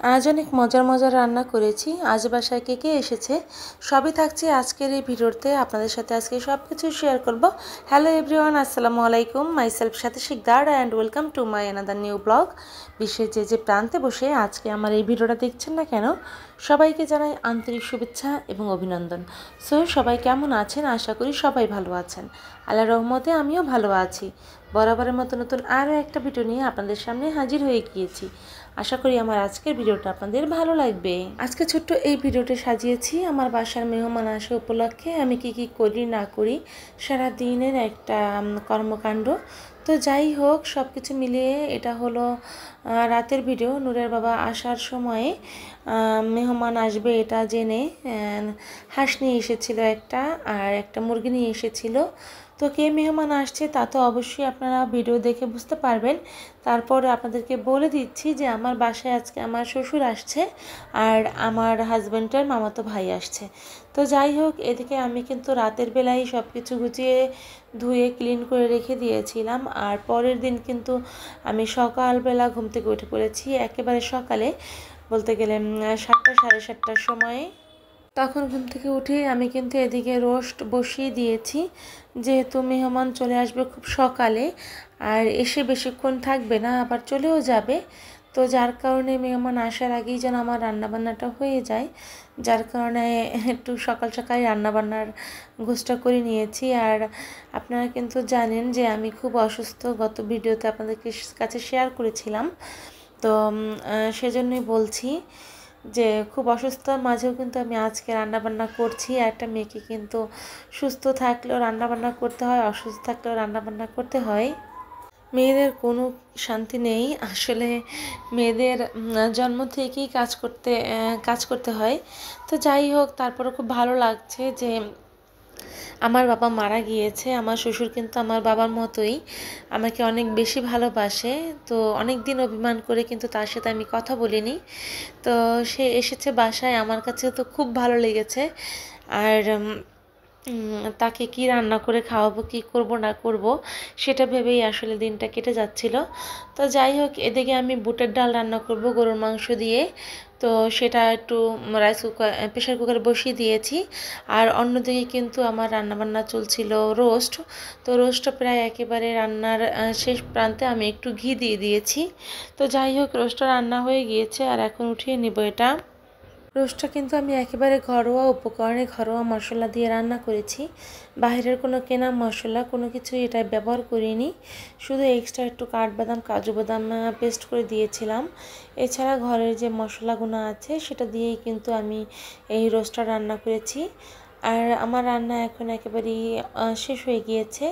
আজ অনেক মজার মজার রান্না করেছি। আজ বাসায় কে কে এসেছে সবই থাকছে আজকের এই ভিডিওতে। আপনাদের সাথে আজকে সব কিছু শেয়ার করব। হ্যালো এভরিওয়ান, আসসালামু আলাইকুম। মাইসেলফ সাথে Shikdar and welcome to my another new blog. বিশ্বের যে প্রান্তে বসে আজকে আমার এই ভিডিওটা দেখছেন না কেন, সবাইকে জানাই আন্তরিক শুভেচ্ছা এবং অভিনন্দন। সো সবাই কেমন আছেন? আশা করি সবাই ভালো আছেন। আল্লাহর রহমতে আমিও ভালো আছি। বরাবরের মতো নতুন আরও একটা ভিডিও নিয়ে আপনাদের সামনে হাজির হয়ে গিয়েছি। আশা করি আমার আজকের ভিডিওটা আপনাদের ভালো লাগবে। আজকে ছোট্ট এই ভিডিওটি সাজিয়েছি আমার বাসার মেহমান আসা উপলক্ষে আমি কি করি না করি সারা দিনের একটা কর্মকাণ্ড। তো যাই হোক, সব কিছু মিলিয়ে এটা হলো রাতের ভিডিও। নূরের বাবা আসার সময়ে মেহমান আসবে এটা জেনে হাঁস নিয়ে এসেছিল একটা, আর একটা মুরগি নিয়ে এসেছিল। তো কে মেহমান আসছে তা তো অবশ্যই আপনারা ভিডিও দেখে বুঝতে পারবেন। তারপর আপনাদেরকে বলে দিচ্ছি যে আমার বাসায় আজকে আমার শ্বশুর আসছে আর আমার হাজব্যান্ডের মামাতো ভাই আসছে। তো যাই হোক, এদিকে আমি কিন্তু রাতের বেলায় সব কিছু গুছিয়ে ধুয়ে ক্লিন করে রেখে দিয়েছিলাম। আর পরের দিন কিন্তু আমি সকালবেলা ঘুম থেকে উঠে পড়েছি, একেবারে সকালে বলতে গেলে 7টা সাড়ে 7টার সময়ে। তখন ঘুম থেকে উঠে আমি কিন্তু এদিকে রোস্ট বসিয়ে দিয়েছি, যেহেতু মেহমান চলে আসবে খুব সকালে আর এসে বেশিক্ষণ থাকবে না, আবার চলেও যাবে। তো যার কারণে মেহমান আসার আগেই যেন আমার রান্নাবান্নাটা হয়ে যায়, যার কারণে একটু সকাল সকাল রান্নাবান্নার গোছটা করে নিয়েছি। আর আপনারা কিন্তু জানেন যে আমি খুব অসুস্থ, গত ভিডিওতে আপনাদের কাছে শেয়ার করেছিলাম। তো সেজন্যই বলছি যে খুব অসুস্থতার মাঝেও কিন্তু আমি আজকে রান্নাবান্না করছি। একটা মেয়েকে কিন্তু সুস্থ থাকলেও রান্নাবান্না করতে হয়, অসুস্থ থাকলেও রান্নাবান্না করতে হয়। মেয়েদের কোনো শান্তি নেই আসলে, মেয়েদের জন্ম থেকেই কাজ করতে হয়। তো যাই হোক, তারপরে খুব ভালো লাগছে যে আমার বাবা মারা গিয়েছে। আমার শ্বশুর কিন্তু আমার বাবার মতোই আমাকে অনেক বেশি ভালোবাসে। তো অনেক দিন অভিমান করে কিন্তু তার সাথে আমি কথা বলিনি। তো সে এসেছে বাসায়, আমার কাছে তো খুব ভালো লেগেছে। আর তাকে কি রান্না করে খাওয়াবো, কি করব না করব সেটা ভেবেই আসলে দিনটা কেটে যাচ্ছিল। তো যাই হোক, এদিকে আমি বুটের ডাল রান্না করব গরুর মাংস দিয়ে। তো সেটা একটু প্রেশার কুকারে বসিয়ে দিয়েছি। আর অন্যদিকে কিন্তু আমার রান্নাবান্না চলছিল রোস্ট। তো রোস্টটা প্রায় একেবারে রান্নার শেষ প্রান্তে আমি একটু ঘি দিয়ে দিয়েছি। তো যাই হোক, রোস্টটা রান্না হয়ে গিয়েছে আর এখন উঠিয়ে নিব এটা। রোস্টটা কিন্তু আমি একেবারে ঘরোয়া উপকরণে ঘরোয়া মশলা দিয়ে রান্না করেছি, বাইরের কোনো কেনা মশলা কোনো কিছু এটা ব্যবহার করিনি। শুধু এক্সট্রা একটু কাঠবাদাম কাজু বাদাম পেস্ট করে দিয়েছিলাম। এছাড়া ঘরের যে মশলাগুলো আছে সেটা দিয়েই কিন্তু আমি এই রোস্টটা রান্না করেছি। আর আমার রান্না এখন একেবারেই শেষ হয়ে গিয়েছে।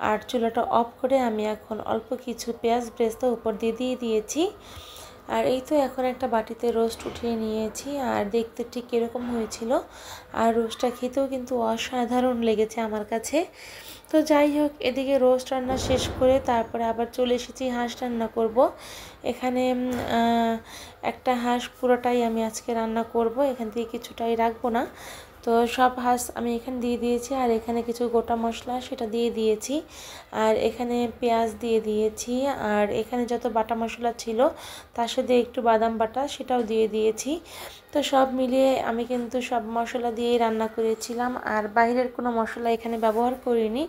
আর চুলাটা অফ করে আমি এখন অল্প কিছু পেঁয়াজ ব্রেস্তা উপর দিয়ে দিয়েছি। আর এই তো এখন একটা বাটিতে রোস্ট উঠিয়ে নিয়েছি আর দেখতে ঠিক এরকম হয়েছিল। আর রোস্টটা খেতেও কিন্তু অসাধারণ লেগেছে আমার কাছে। তো যাই হোক, এদিকে রোস্ট রান্না শেষ করে তারপরে আবার চলে এসেছি হাঁস রান্না করব। এখানে একটা হাঁস পুরোটাই আমি আজকে রান্না করব, এখান থেকে কিছুটাই রাখবো না। তো সব হাঁস আমি এখানে দিয়ে দিয়েছি আর এখানে কিছু গোটা মশলা সেটা দিয়ে দিয়েছি। আর এখানে পেঁয়াজ দিয়ে দিয়েছি আর এখানে যত বাটা মশলা ছিল তার সাথে একটু বাদাম বাটা সেটাও দিয়ে দিয়েছি। তো সব মিলিয়ে আমি কিন্তু সব মশলা দিয়েই রান্না করেছিলাম আর বাইরের কোনো মশলা এখানে ব্যবহার করিনি,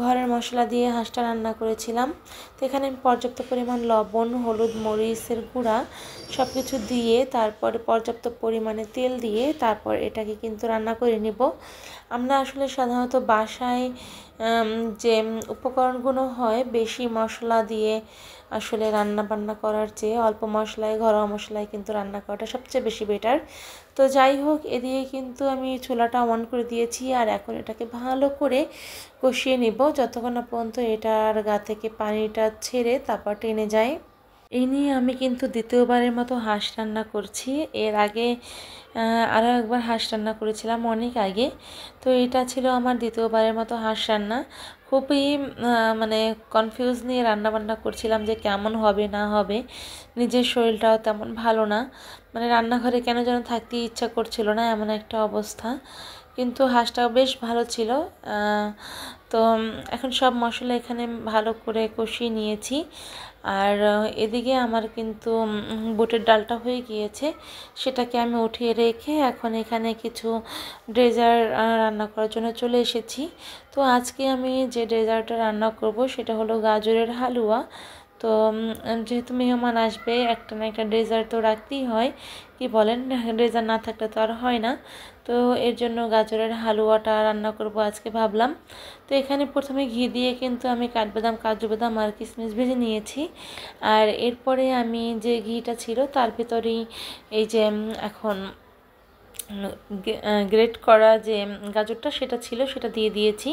ঘরের মশলা দিয়ে হাঁসটা রান্না করেছিলাম। তো এখানে আমি পর্যাপ্ত পরিমাণ লবণ, হলুদ, মরিচের গুঁড়া সব কিছু দিয়ে তারপরে পর্যাপ্ত পরিমাণে তেল দিয়ে তারপর এটাকে কিন্তু রান্না করে নেব। আমরা আসলে সাধারণত বাসায় যে উপকরণগুলো হয় বেশি মশলা দিয়ে আসলে রান্না বান্না করার চেয়ে অল্প মশলায় ঘরোয়া মশলায় কিন্তু রান্না করাটা সবচেয়ে বেশি বেটার। তো যাই হোক, এদিকে কিন্তু আমি চুলাটা অন করে দিয়েছি আর এখন এটাকে ভালো করে কষিয়ে নেব যতক্ষণ না পর্যন্ত এটার গা থেকে পানিটা ছেড়ে তারপর টেনে যায়। এই নিয়ে আমি কিন্তু দ্বিতীয়বারের মতো হাঁস রান্না করছি। এর আগে আরও একবার হাঁস রান্না করেছিলাম অনেক আগে। তো এটা ছিল আমার দ্বিতীয়বারের মতো হাঁস রান্না। খুবই মানে কনফিউজ নিয়ে রান্নাবান্না করছিলাম যে কেমন হবে না হবে। নিজের শরীরটাও তেমন ভালো না, মানে রান্নাঘরে কেন যেন থাকতে ইচ্ছা করছিল না, এমন একটা অবস্থা। কিন্তু হাঁসটাও বেশ ভালো ছিল। তো এখন সব মশলা এখানে ভালো করে কষিয়ে নিয়েছি আর এদিকে আমার কিন্তু বুটের ডালটা হয়ে গিয়েছে, সেটাকে আমি উঠিয়ে রেখে এখন এখানে কিছু ডেজার্ট রান্না করার জন্য চলে এসেছি। তো আজকে আমি যে ডেজার্টটা রান্না করব সেটা হলো গাজরের হালুয়া। তো যেহেতু মেহমান আসবে, একটা না একটা ডেজার্ট তো রাখতেই হয়, কি বলেন, ডেজার্ট না থাকলে তো আর হয় না। তো এর জন্য গাজরের হালুয়াটা রান্না করব আজকে ভাবলাম। তো এখানে প্রথমে ঘি দিয়ে কিন্তু আমি কাঠবাদাম, কাজু বাদাম আর কিশমিশ ভেজে নিয়েছি। আর এরপরে আমি যে ঘিটা ছিল তার ভিতরেই এই যে এখন গ্রেট করা যে গাজরটা সেটা ছিল সেটা দিয়ে দিয়েছি।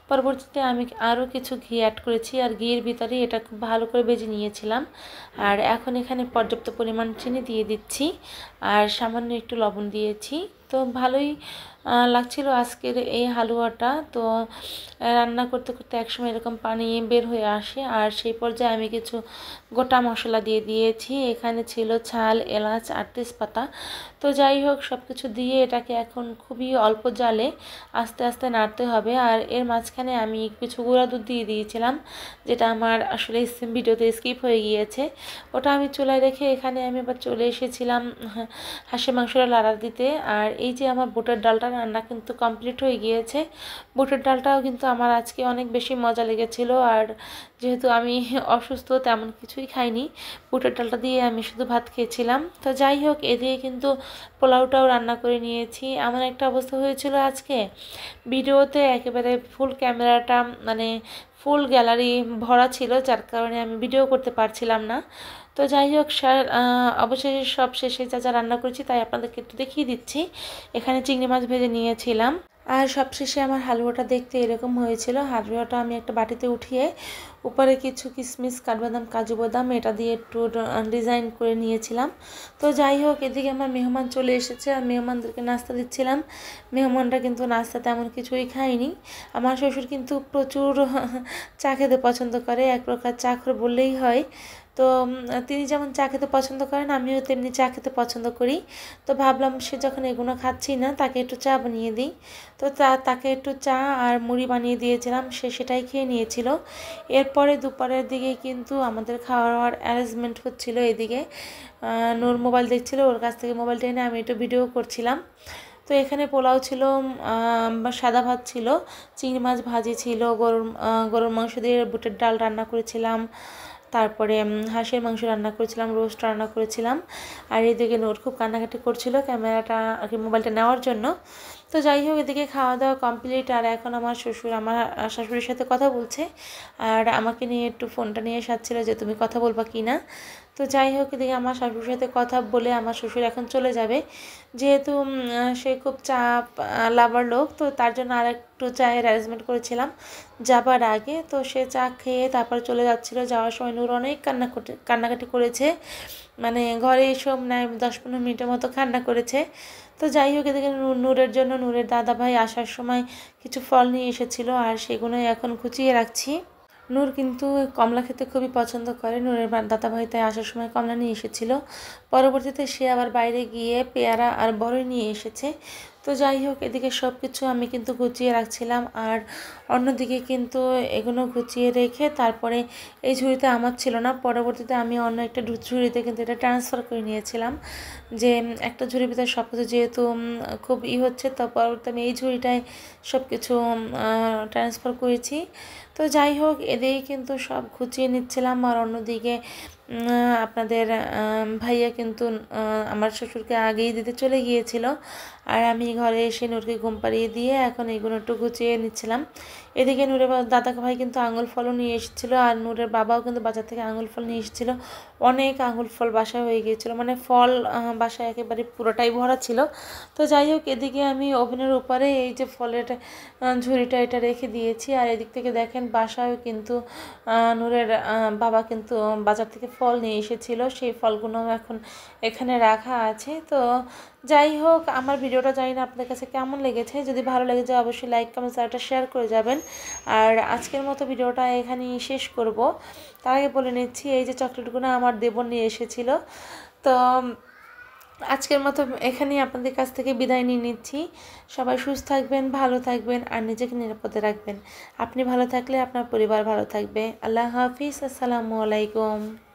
পরবর্তীতে আমি আরও কিছু ঘি অ্যাড করেছি, আর ঘিয়ের ভিতরে এটা খুব ভালো করে ভেজে নিয়েছিলাম। আর এখন এখানে পর্যাপ্ত পরিমাণ চিনি দিয়ে দিচ্ছি, আর সামান্য একটু লবণ দিয়েছি। তো ভালোই লাগছিল আজকের এই হালুয়াটা। তো রান্না করতে করতে একসময় এরকম পানি বের হয়ে আসে, আর সেই পর্যায়ে আমি কিছু গোটা মশলা দিয়ে দিয়েছি। এখানে ছিল ঝাল, এলাচ আর তেজপাতা। তো যাই হোক, সব কিছু দিয়ে এটাকে এখন খুবই অল্প জালে আস্তে আস্তে নাড়তে হবে। আর এর মাঝখানে আমি কিছু গুঁড়া দুধ দিয়ে দিয়েছিলাম, যেটা আমার আসলে ভিডিওতে স্কিপ হয়ে গিয়েছে। ওটা আমি চুলায় রেখে এখানে আমি আবার চলে এসেছিলাম হাঁসের মাংসটা লাড়া দিতে। আর এই যে আমার বুটের ডালটা রান্না কিন্তু কমপ্লিট হয়ে গিয়েছে। বুটের ডালটাও কিন্তু আমার আজকে অনেক বেশি মজা লেগেছিল। আর যেহেতু আমি অসুস্থ, তেমন কিছুই খাইনি, বুটের ডালটা দিয়ে আমি শুধু ভাত খেয়েছিলাম। তো যাই হোক, এদিকে কিন্তু পোলাওটাও রান্না করে নিয়েছি। এমন একটা অবস্থা হয়েছিল আজকে, ভিডিওতে একেবারে ফুল ক্যামেরাটা মানে ফুল গ্যালারি ভরা ছিল, যার কারণে আমি ভিডিও করতে পারছিলাম না। তো যাই হোক, অবশেষে সব শেষে যা যা রান্না করেছি তাই আপনাদেরকে একটু দেখিয়ে দিচ্ছি। এখানে চিংড়ি মাছ ভেজে নিয়েছিলাম। আর সবশেষে আমার হালুয়াটা দেখতে এরকম হয়েছিল। হালুয়াটা আমি একটা বাটিতে উঠিয়ে উপরে কিছু কিশমিশ, কাঠবাদাম, কাজু বাদাম এটা দিয়ে একটু ডিজাইন করে নিয়েছিলাম। তো যাই হোক, এদিকে আমার মেহমান চলে এসেছে, আর মেহমানদেরকে নাস্তা দিচ্ছিলাম। মেহমানরা কিন্তু নাস্তা তেমন কিছুই খায়নি। আমার শ্বশুর কিন্তু প্রচুর চা খেতে পছন্দ করে, এক প্রকার চাখর বললেই হয়। তো তিনি যেমন চা খেতে পছন্দ করেন, আমিও তেমনি চা খেতে পছন্দ করি। তো ভাবলাম সে যখন এগুলো খাচ্ছি না, তাকে একটু চা বানিয়ে দিই। তো তাকে একটু চা আর মুড়ি বানিয়ে দিয়েছিলাম, সে সেটাই খেয়ে নিয়েছিল। এরপরে দুপুরের দিকে কিন্তু আমাদের খাওয়ার অ্যারেঞ্জমেন্ট হচ্ছিল। এদিকে নূর মোবাইল দেখছিল, ওর কাছ থেকে মোবাইলটা এনে আমি একটু ভিডিও করছিলাম। তো এখানে পোলাও ছিল, সাদা ভাত ছিল, চিংড়ি মাছ ভাজি ছিল, গরুর মাংস দিয়ে বুটের ডাল রান্না করেছিলাম, তারপরে হাঁসের মাংস রান্না করেছিলাম, রোস্ট রান্না করেছিলাম। আর এদিকে নূর খুব কান্নাকাটি করছিল ক্যামেরাটা আর কি মোবাইলটা নেওয়ার জন্য। তো যাই হোক, এদিকে খাওয়া দাওয়া কমপ্লিট। আর এখন আমার শ্বশুর আমার শাশুড়ির সাথে কথা বলছে, আর আমাকে নিয়ে একটু ফোনটা নিয়ে সাজছিল যে তুমি কথা বলবা কি না। তো যাই হোক, এদিকে আমার শাশুড়ির সাথে কথা বলে আমার শ্বশুর এখন চলে যাবে, যেহেতু সে খুব চা লাভার লোক। তো তার জন্য আর একটু চায়ের অ্যারেঞ্জমেন্ট করেছিলাম যাবার আগে। তো সে চা খেয়ে তারপর চলে যাচ্ছিলো। যাওয়ার সময় নূর অনেক কান্নাকাটি করেছে, মানে ঘরে এসব নেয় 10-15 মিনিটের মতো কান্না করেছে। তো যাই হোক, এদিকে নূরের জন্য নূরের দাদা ভাই আসার সময় কিছু ফল নিয়ে এসেছিলো, আর সেগুলোই এখন কুচিয়ে রাখছি। নূর কিন্তু কমলা খেতে খুবই পছন্দ করে। নূরের দাদাভাই তাই আসার সময় কমলা নিয়ে এসেছিল। পরবর্তীতে সে আবার বাইরে গিয়ে পেয়ারা আর বড়ই নিয়ে এসেছে। তো যাই হোক, এদিকে সব কিছু আমি কিন্তু গুছিয়ে রাখছিলাম, আর অন্যদিকে কিন্তু এগুলো গুছিয়ে রেখে তারপরে এই ঝুড়িতে আমার ছিল না, পরবর্তীতে আমি অন্য একটা ঝুড়িতে কিন্তু এটা ট্রান্সফার করে নিয়েছিলাম, যে একটা ঝুড়ির ভিতরে সব কিছু যেহেতু খুব হচ্ছে, তো পরবর্তীতে আমি এই ঝুড়িটায় সব কিছু ট্রান্সফার করেছি। তো যাই হোক, এদিকে কিন্তু সব গুছিয়ে নিচ্ছিলাম। আর অন্যদিকে আপনাদের ভাইয়া কিন্তু আমার শ্বশুরকে আগেই দিতে চলে গিয়েছিল, আর আমি ঘরে এসে নূরকে ঘুম পাড়িয়ে দিয়ে এখন এইগুলো একটু গুছিয়ে নিচ্ছিলাম। এদিকে নূরের দাদা ভাই কিন্তু আঙুল ফলও নিয়ে এসেছিলো, আর নূরের বাবাও কিন্তু বাজার থেকে আঙুল ফল নিয়ে এসেছিলো। অনেক আঙুল ফল বাসায় হয়ে গিয়েছিলো, মানে ফল বাসায় একেবারে পুরোটাই ভরা ছিল। তো যাই হোক, এদিকে আমি ওভেনের উপরে এই যে ফলের ঝুড়িটা এটা রেখে দিয়েছি। আর এদিক থেকে দেখেন বাসায়ও কিন্তু নূরের বাবা কিন্তু বাজার থেকে ফল নিয়ে এসেছিলো, সেই ফলগুলো এখন এখানে রাখা আছে। তো যাই হোক, আমার ভিডিওটা জানি না আপনাদের কাছে কেমন লেগেছে, যদি ভালো লেগে যায় অবশ্যই লাইক, কমেন্ট, শেয়ারটা শেয়ার করে যাবেন। আর আজকের মতো ভিডিওটা এখানেই শেষ করব। তার আগে বলে নিচ্ছি, এই যে চকলেটগুলো আমার দেবর নিয়ে এসেছিলো। তো আজকের মতো এখানেই আপনাদের কাছ থেকে বিদায় নিয়ে নিচ্ছি। সবাই সুস্থ থাকবেন, ভালো থাকবেন আর নিজেকে নিরাপদে রাখবেন। আপনি ভালো থাকলে আপনার পরিবার ভালো থাকবে। আল্লাহ হাফিজ। আসসালামু আলাইকুম।